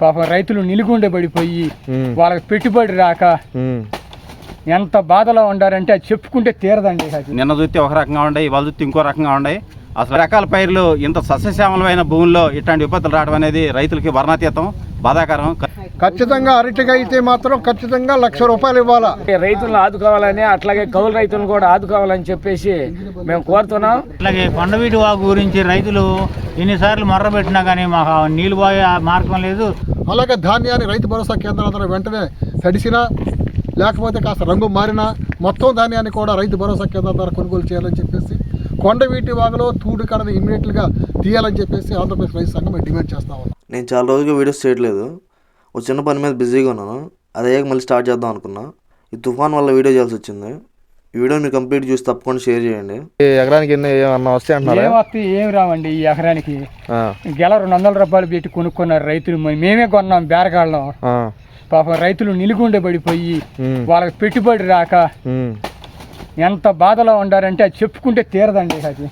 పాపం రైతులు నిలుగుండే పడిపోయి వాళ్ళకి పెట్టుబడి రాక ఎంత బాధలో ఉండారంటే అది చెప్పుకుంటే తీరదండి. నిన్న చూస్తే ఒక రకంగా ఉండే, ఇవాళ చూస్తే ఇంకో రకంగా ఉండే. అసలు రకాల పైర్లు ఇంత సస్యశ్యామలమైన భూముల్లో ఇట్లాంటి విపత్తులు రావడం అనేది రైతులకి వర్ణాతీతం, బాధాకరం. ఖచ్చితంగా అరటిగా అయితే మాత్రం ఖచ్చితంగా ₹1,00,000 ఇవ్వాలా. రైతులను ఆదుకోవాలని, అట్లాగే కౌలు రైతులను కూడా ఆదుకోవాలని చెప్పేసి మేము కోరుతున్నాం. అలాగే కొండవీటి వాగు గురించి రైతులు ఎన్నిసార్లు మొర్రబెట్టినా కానీ మాకు నీళ్ళు పోయే మార్గం లేదు. అలాగే ధాన్యాన్ని రైతు భరోసా కేంద్రాల ద్వారా వెంటనే తడిసినా లేకపోతే కాస్త రంగు మారినా మొత్తం ధాన్యాన్ని కూడా రైతు భరోసా కేంద్రాల ద్వారా కొనుగోలు చేయాలని చెప్పేసి, కొండవీటి వాగులో తూడు కడని ఇమ్మీడియట్గా తీయాలని చెప్పేసి ఆంధ్రప్రదేశ్ రైతు సంఘం మేము డిమాండ్ చేస్తా ఉన్నాం. నేను చాలా రోజులుగా వీడియోస్ చేయట్లేదు. ఒక చిన్న పని మీద బిజీగా ఉన్నాను. అది అయ్యాక మళ్ళీ స్టార్ట్ చేద్దాం అనుకున్నా. ఈ తుఫాన్ వల్ల వీడియో చేయాల్సి వచ్చింది. ఈ వీడియో మీరు కంప్లీట్ చూసి తప్పకుండా షేర్ చేయండి. ఎకరానికి ఎన్ని ఏమన్నా వస్తాయి అంటున్నారు? ఏమి రావండి. ఈ ఎకరానికి గెల ₹200 పెట్టి కొనుక్కున్నారు రైతులు. మేమే కొన్నాం బేరగాళ్ళం. పాపం రైతులు నిలుగుండే పడిపోయి వాళ్ళకి పెట్టుబడి రాక ఎంత బాధలో ఉండారంటే అది చెప్పుకుంటే తీరదండి. అది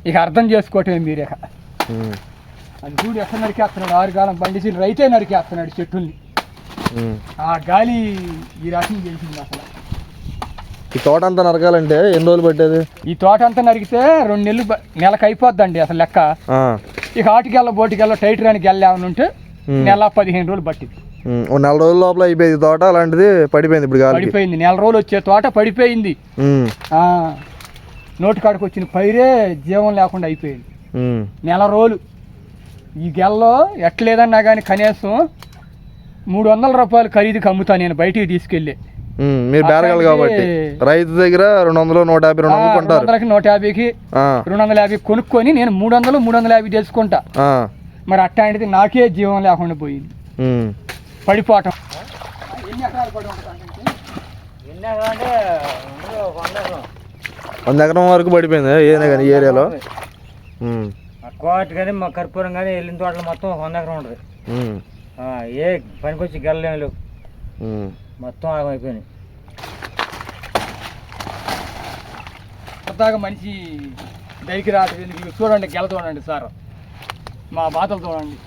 ఇక అర్థం చేసుకోవటమే మీరే. అది చూడు ఎక్కడ నరికేస్తున్నాడు. 6 కాలం పండించి రైతే నరికేస్తున్నాడు చెట్టుల్ని. ఆ గాలి ఈ రకంగా గెలిచింది. అసలు ఈ తోట అంతా నరకాలంటే ఎన్ని రోజులు పట్టేది? ఈ తోట అంతా నరికితే 2 నెలలు నెలకు అయిపోద్దండి అసలు లెక్క. ఇక ఆటికెళ్ళ బోటికెళ్ళ టైటరానికి వెళ్ళామని ఉంటే నెల 15 రోజులు పట్టింది. 4 రోజుల లోపల అయిపోయింది తోట. అలాంటిది పడిపోయింది. ఇప్పుడు పడిపోయింది. 4 రోజులు వచ్చే తోట పడిపోయింది. నోటి కాడికి వచ్చిన పైరే జీవం లేకుండా అయిపోయింది. 4 రోజులు. ఈ గెల్లో ఎట్లేదన్నా కానీ కనీసం ₹300 ఖరీదుకి అమ్ముతా నేను బయటికి తీసుకెళ్ళి. మీరు బేరగాలు కాబట్టి రైతు దగ్గర 200, 150, 200 కొంటారు. 150కి 250 కొనుక్కొని నేను 300, 350 చేసుకుంటా. మరి అట్లాంటిది నాకే జీవం లేకుండా పోయింది. పడిపోవటం. ఎన్ని ఎకరాలు పడి ఉంటుంది? 100 ఎకరం వరకు పడిపోయింది ఏదైనా కానీ ఈ ఏరియాలో. కోట కానీ మా కర్పూరం కానీ వెళ్ళిన తోటలు మొత్తం 100 ఎకరం ఉంటుంది. ఏ పనికొచ్చి గెలలేము, మొత్తం ఆగమైపోయినాయి. సరదాగా మనిషి దగ్గరికి రావట్లేదు. చూడండి గెల చూడండి సార్, మా బాధలు చూడండి.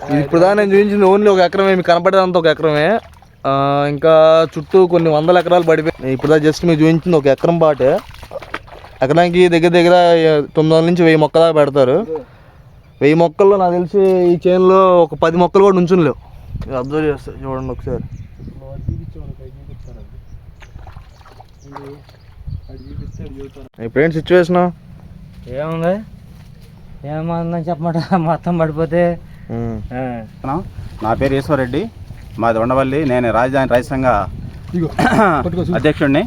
ఇది ఇప్పుడు దాకా నేను చూపించింది ఓన్లీ 1 ఎకరమే. మీకు కనపడేదంతా 1 ఎకరమే. ఇంకా చుట్టూ కొన్ని 100 ఎకరాలు పడిపోయి. ఇప్పుడు దాకా జస్ట్ మీకు చూపించింది 1 ఎకరం పాటే. ఎకరానికి దగ్గర దగ్గర 900 నుంచి 1000 మొక్కల దాకా పెడతారు. 1000 మొక్కల్లో నాకు తెలిసి ఈ చేనులో ఒక 10 మొక్కలు కూడా నుంచుని లేవు. అబ్జర్వ్ చేస్తారు చూడండి ఒకసారి. ఇప్పుడు ఏంటి సిచ్యువేషన్? ఏముంది, ఏమందని చెప్పమాట, మొత్తం పడిపోతే. నా పేరు ఈశ్వరెడ్డి, మాది ఉండవల్లి. నేను రాజధాని రైతు సంఘ అధ్యక్షుడిని.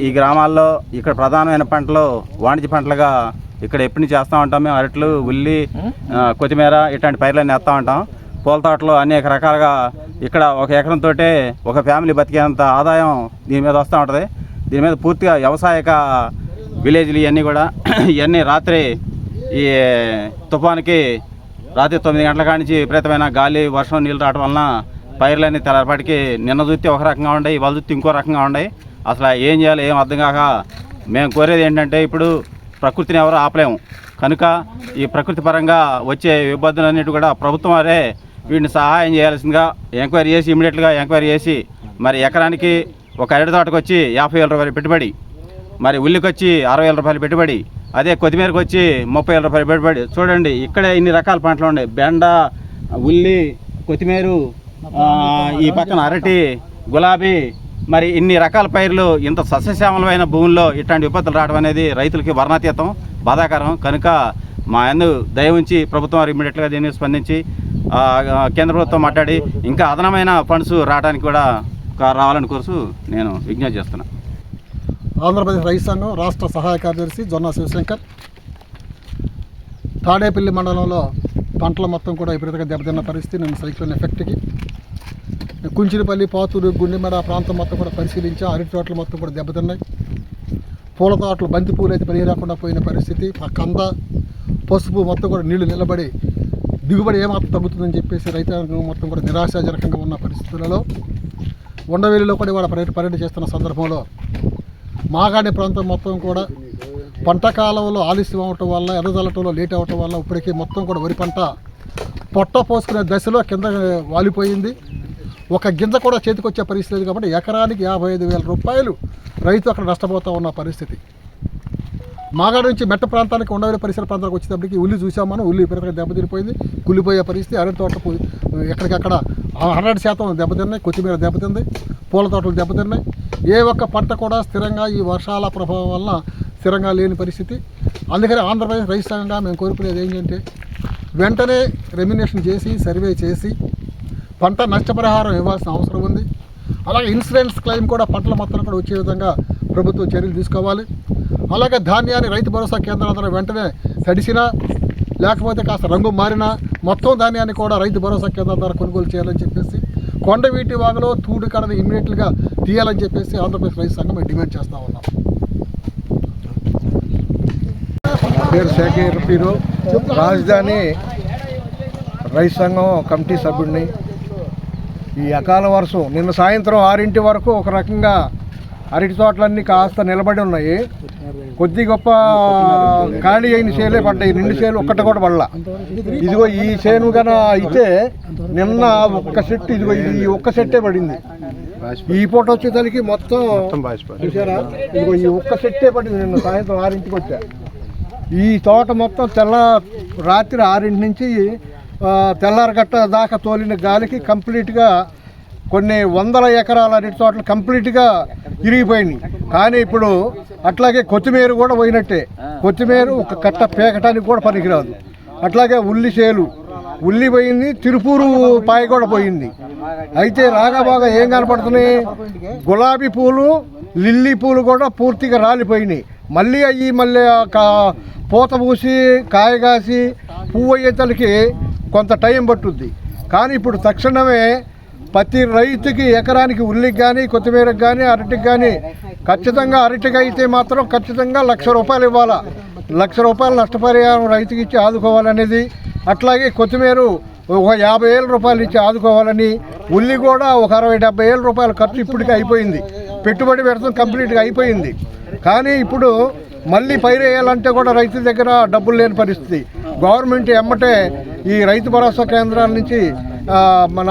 ఈ గ్రామాల్లో ఇక్కడ ప్రధానమైన పంటలు వాణిజ్య పంటలుగా ఇక్కడ ఎప్పటి నుంచి చేస్తూ ఉంటాం మేము. అరట్లు, ఉల్లి, కొత్తిమీర ఇట్లాంటి పైర్లన్నీ వేస్తూ ఉంటాం. పూల తోటలు అనేక రకాలుగా ఇక్కడ 1 ఎకరంతో ఒక ఫ్యామిలీ బతికేంత ఆదాయం దీని మీద వస్తూ ఉంటుంది. దీని మీద పూర్తిగా వ్యవసాయక విలేజ్లు ఇవన్నీ కూడా ఇవన్నీ రాత్రి ఈ తుఫానికి రాత్రి 9 గంటల కాడి నుంచి విపరీతమైన గాలి, వర్షం, నీళ్ళు రావడం వలన పైర్లన్నీ తెల్లపాటికి నిన్న చూస్తే ఒక రకంగా ఉన్నాయి, ఇవాళ చూస్తే ఇంకో రకంగా ఉన్నాయి. అసలు ఏం చేయాలి ఏం అర్థం కాక మేము కోరేది ఏంటంటే, ఇప్పుడు ప్రకృతిని ఎవరు ఆపలేము కనుక ఈ ప్రకృతి పరంగా వచ్చే ఇబ్బందులన్నిటి కూడా ప్రభుత్వం వారే వీటిని సహాయం చేయాల్సిందిగా ఎంక్వైరీ చేసి, ఇమీడియట్గా ఎంక్వైరీ చేసి, మరి ఎకరానికి ఒక అరటి తోటకు వచ్చి ₹50,000 పెట్టుబడి, మరి ఉల్లికి వచ్చి ₹60,000 పెట్టుబడి, అదే కొత్తిమీరకు వచ్చి ₹30,000 పెట్టుబడి. చూడండి ఇక్కడే ఇన్ని రకాల పంటలు ఉన్నాయి. బెండ, ఉల్లి, కొత్తిమీర, ఈ పక్కన అరటి, గులాబీ, మరి ఇన్ని రకాల పైర్లు ఇంత సస్యశ్యామలమైన భూముల్లో ఇట్లాంటి విపత్తులు రావడం అనేది రైతులకి వర్ణాతీతం, బాధాకరం. కనుక మా అందు దయ ఉంచి ప్రభుత్వం వారు ఇమ్మీడియట్గా దీన్ని స్పందించి కేంద్ర ప్రభుత్వం మాట్లాడి ఇంకా అదనమైన ఫండ్స్ రావడానికి కూడా రావాలని కోరుతూ నేను విజ్ఞప్తి చేస్తున్నాను. ఆంధ్రప్రదేశ్ రైతు సంఘం రాష్ట్ర సహాయ కార్యదర్శి జొన్న శివశంకర్. తాడేపల్లి మండలంలో పంటలు మొత్తం కూడా విపరీతంగా దెబ్బతిన్న పరిస్థితి. నేను సైక్లోన్ ఎఫెక్ట్కి కుంచినపల్లి, పాతూరు, గుండెమెడ ప్రాంతం మొత్తం కూడా పరిశీలించా. అరటి తోటలు మొత్తం కూడా దెబ్బతిన్నాయి. పూల తోటలు, బంతి పూలు అయితే పని రాకుండా పోయిన పరిస్థితి. కంద, పసుపు మొత్తం కూడా నీళ్లు నిలబడి దిగుబడి ఏమాత్రం తగ్గుతుందని చెప్పేసి రైతాంగం మొత్తం కూడా నిరాశాజనకంగా ఉన్న పరిస్థితులలో ఉండవేలిలో కూడా ఇవాళ పర్యటన చేస్తున్న సందర్భంలో మాగాణి ప్రాంతం మొత్తం కూడా పంట కాలంలో ఆలస్యం అవటం వల్ల, ఎర్రజల్లటంలో లేట్ అవటం వల్ల ఇప్పటికీ మొత్తం కూడా వరి పంట పొట్ట పోసుకునే దశలో కింద వాలిపోయింది. ఒక గింజ కూడా చేతికి వచ్చే పరిస్థితి లేదు. కాబట్టి ఎకరానికి 55,000 రూపాయలు రైతు అక్కడ నష్టపోతూ ఉన్న పరిస్థితి. మాగాడి నుంచి మెట్ట ప్రాంతానికి, ఉండవేలి పరిసర ప్రాంతానికి వచ్చేటప్పటికి ఉల్లి చూసాం మనం. ఉల్లి విపరీతంగా దెబ్బతిరిపోయింది, కుళ్ళిపోయే పరిస్థితి. అరటి తోటలు ఎక్కడికక్కడ 100% దెబ్బతిన్నాయి. కొత్తిమీర దెబ్బతింది, పూల తోటలు దెబ్బతిన్నాయి. ఏ ఒక్క పంట కూడా స్థిరంగా ఈ వర్షాల ప్రభావం వల్ల స్థిరంగా లేని పరిస్థితి. అందుకని ఆంధ్రప్రదేశ్ రైతు సంఘంగా మేము కోరుకునేది ఏంటంటే వెంటనే రెమ్యునేషన్ చేసి, సర్వే చేసి పంట నష్టపరిహారం ఇవ్వాల్సిన అవసరం ఉంది. అలాగే ఇన్సూరెన్స్ క్లెయిమ్ కూడా పంటల మొత్తం కూడా వచ్చే విధంగా ప్రభుత్వం చర్యలు తీసుకోవాలి. అలాగే ధాన్యాన్ని రైతు భరోసా కేంద్రాల ద్వారా వెంటనే తడిసినా లేకపోతే కాస్త రంగు మారినా మొత్తం ధాన్యాన్ని కూడా రైతు భరోసా కేంద్రాల ద్వారా కొనుగోలు చేయాలని చెప్పేసి, కొండవీటి వాగులో తూడు కడని ఇమ్మీడియట్గా తీయాలని చెప్పేసి ఆంధ్రప్రదేశ్ రైతు సంఘం మేము డిమాండ్ చేస్తూ ఉన్నాం. పేరు శేఖర్ పీరు, రాజధాని రైతు సంఘం కమిటీ సభ్యుడిని. ఈ అకాల వర్షం నిన్న సాయంత్రం 6 వరకు ఒక రకంగా అరటి తోటలన్నీ కాస్త నిలబడి ఉన్నాయి. కొద్ది గొప్ప ఖాళీ అయిన చేలే పడ్డాయి, నిండు చేలు ఒక్కటి కూడా పడలా. ఇదిగో ఈ చేను కన అయితే నిన్న ఒక్క సెట్, ఇదిగో ఈ ఒక్క సెట్టే పడింది. ఈ పూట వచ్చేసరికి మొత్తం చూసారా, ఇదిగో ఈ ఒక్క సెట్టే పడింది. నిన్న సాయంత్రం 6 వచ్చా. ఈ తోట మొత్తం రాత్రి 6 నుంచి తెల్లారగట్ట దాకా తోలిన గాలికి కంప్లీట్గా కొన్ని వందల ఎకరాల అరటి తోటలు కంప్లీట్గా ఇరిగిపోయినాయి. కానీ ఇప్పుడు అట్లాగే కొత్తిమీర కూడా పోయినట్టే. కొత్తిమీర ఒక కట్ట పేకటానికి కూడా పనికిరాదు. అట్లాగే ఉల్లి చేలు, ఉల్లి పోయింది, తిరుపూరు పాయ కూడా పోయింది. అయితే బాగా ఏం కనపడుతున్నాయి, గులాబీ పూలు, లిల్లీ పూలు కూడా పూర్తిగా రాలిపోయినాయి. మళ్ళీ పూత పూసి కాయగాసి పువ్వు అయ్యేతలకి కొంత టైం పట్టుద్ది. కానీ ఇప్పుడు తక్షణమే ప్రతి రైతుకి ఎకరానికి ఉల్లికి కానీ, కొత్తిమీరకు కానీ, అరటికి కానీ ఖచ్చితంగా, అరటికి అయితే మాత్రం ఖచ్చితంగా 1,00,000 రూపాయలు ఇవ్వాలా. 1,00,000 రూపాయలు నష్టపరిహారం రైతుకి ఇచ్చి ఆదుకోవాలనేది. అట్లాగే కొత్తిమీర ఒక 50,000 రూపాయలు ఇచ్చి ఆదుకోవాలని, ఉల్లి కూడా ఒక 60,000-70,000 రూపాయల ఖర్చు ఇప్పటికే అయిపోయింది. పెట్టుబడి పెడతాం కంప్లీట్గా అయిపోయింది. కానీ ఇప్పుడు మళ్ళీ పైరేయాలంటే కూడా రైతుల దగ్గర డబ్బులు లేని పరిస్థితి. గవర్నమెంట్ ఎమ్మటే ఈ రైతు భరోసా కేంద్రాల నుంచి మన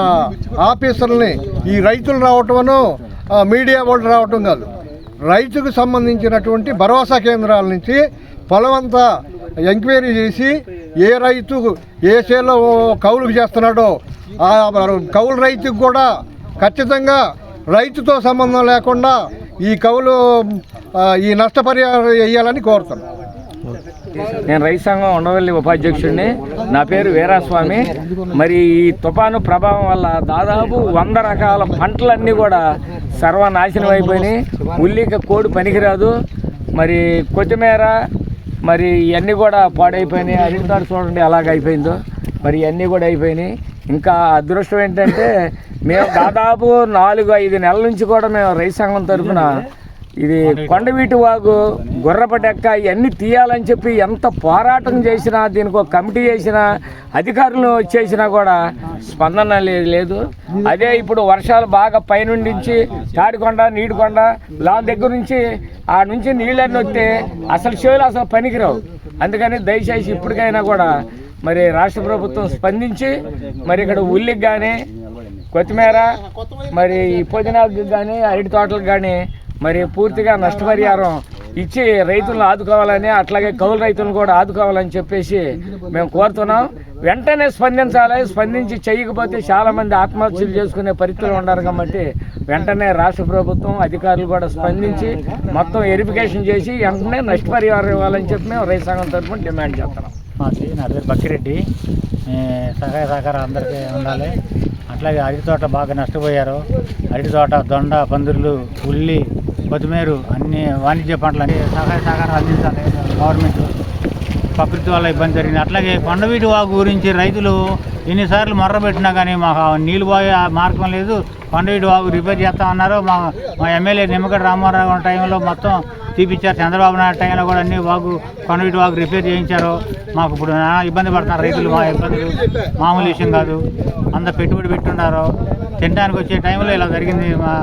ఆఫీసర్లని, ఈ రైతులు రావటమనో మీడియా వాళ్ళు రావటం కాదు, రైతుకు సంబంధించినటువంటి భరోసా కేంద్రాల నుంచి పొలమంతా ఎంక్వైరీ చేసి ఏ రైతు ఏ చేలో కౌలుకు చేస్తున్నాడో ఆ కౌలు రైతుకు కూడా ఖచ్చితంగా రైతుతో సంబంధం లేకుండా ఈ కౌలు ఈ నష్టపరిహారం వేయాలని కోరుతున్నాను. నేను రైతు సంఘం ఉండవల్లి ఉపాధ్యక్షుడిని. నా పేరు వీరాస్వామి. మరి ఈ తుఫాను ప్రభావం వల్ల దాదాపు 100 రకాల పంటలన్నీ కూడా సర్వనాశనం అయిపోయినాయి. ఉల్లికి కోడి పనికిరాదు, మరి కొత్తిమీర, మరి ఇవన్నీ కూడా పాడైపోయినాయి. అరటి తోట చూడండి ఎలాగైపోయిందో, మరి ఇవన్నీ కూడా అయిపోయినాయి. ఇంకా అదృష్టం ఏంటంటే మేము దాదాపు 4-5 నెలల నుంచి కూడా మేము రైతు సంఘం తరఫున ఇది కొండవీటి వాగు, గుర్రపటెక్క ఇవన్నీ తీయాలని చెప్పి ఎంత పోరాటం చేసినా, దీనికి ఒక కమిటీ చేసినా, అధికారులు వచ్చేసినా కూడా స్పందన లేదు. అదే ఇప్పుడు వర్షాలు బాగా పైనుండించి తాడికొండ, నీడికొండ లాన్ దగ్గర నుంచి ఆ నుంచి నీళ్ళన్నీ వస్తే అసలు చేలు అసలు పనికిరావు. అందుకని దయచేసి ఇప్పటికైనా కూడా మరి రాష్ట్ర ప్రభుత్వం స్పందించి మరి ఇక్కడ ఉల్లికి కానీ, కొత్తిమీర, మరి పుదీనాకు కానీ, అరటి తోటలకు కానీ మరి పూర్తిగా నష్టపరిహారం ఇచ్చి రైతులను ఆదుకోవాలని, అట్లాగే కౌలు రైతులను కూడా ఆదుకోవాలని చెప్పేసి మేము కోరుతున్నాం. వెంటనే స్పందించాలి. స్పందించి చేయకపోతే చాలామంది ఆత్మహత్యలు చేసుకునే పరిస్థితులు ఉన్నారు కాబట్టి వెంటనే రాష్ట్ర ప్రభుత్వం అధికారులు కూడా స్పందించి మొత్తం వెరిఫికేషన్ చేసి వెంటనే నష్టపరిహారం ఇవ్వాలని చెప్పి మేము రైతు సంఘం తరఫున డిమాండ్ చేస్తున్నాం. నా పేరు బక్కిరెడ్డి. సహాయ సహకారం అందరికీ ఉండాలి. అట్లాగే అరటి తోట బాగా నష్టపోయారు. అరటి తోట, దొండ, పందిర్లు, ఉల్లి, కొత్తిమీర అన్ని వాణిజ్య పంటలు అన్ని సహాయ సహకారం అందించాలి గవర్నమెంట్. ప్రకృతి వల్ల ఇబ్బంది జరిగింది. అట్లాగే కొండవీటి వాగు గురించి రైతులు ఎన్నిసార్లు మొర్రబెట్టినా కానీ మాకు నీళ్ళు పోయే మార్గం లేదు. కొండవీటి వాగు రిపేర్ చేస్తామన్నారు. మా ఎమ్మెల్యే నిమ్మగడ్డ రామారావు టైంలో మొత్తం తీపిచ్చారు. చంద్రబాబు నాయుడు టైంలో కూడా అన్ని కొండవీటి వాగు రిపేర్ చేయించారు. మాకు ఇప్పుడు ఇబ్బంది పడుతున్నారు రైతులు. మా ఇబ్బందులు మామూలు విషయం కాదు. అంత పెట్టుబడి పెట్టున్నారు. తినడానికి వచ్చే టైంలో ఇలా జరిగింది. మా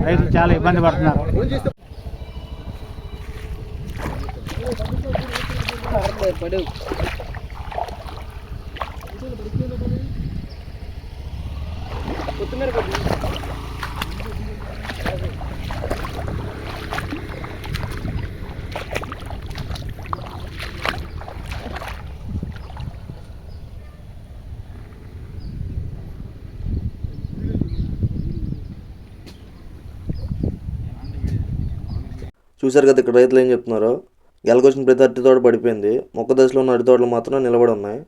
రైతులు చాలా ఇబ్బంది పడుతున్నారు. చూశారు కదా ఇక్కడ రైతులు ఏం చెప్తున్నారో. గెలకొచ్చిన ప్రతి అరటి తోట పడిపోయింది. మొక్క దశలో ఉన్న అరటి తోటలు మాత్రం నిలబడి ఉన్నాయి.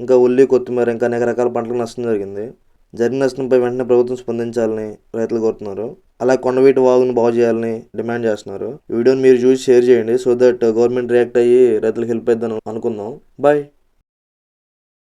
ఇంకా ఉల్లి, కొత్తిమీర ఇంకా అనేక రకాల పంటలకు నష్టం జరిగింది. జరిగిన నష్టంపై వెంటనే ప్రభుత్వం స్పందించాలని రైతులు కోరుతున్నారు. అలాగే కొండవీటి వాగును బాగు చేయాలని డిమాండ్ చేస్తున్నారు. ఈ వీడియోని మీరు చూసి షేర్ చేయండి. సో దట్ గవర్నమెంట్ రియాక్ట్ అయ్యి రైతులకు హెల్ప్ అవుతుందని అనుకుందాం. బాయ్.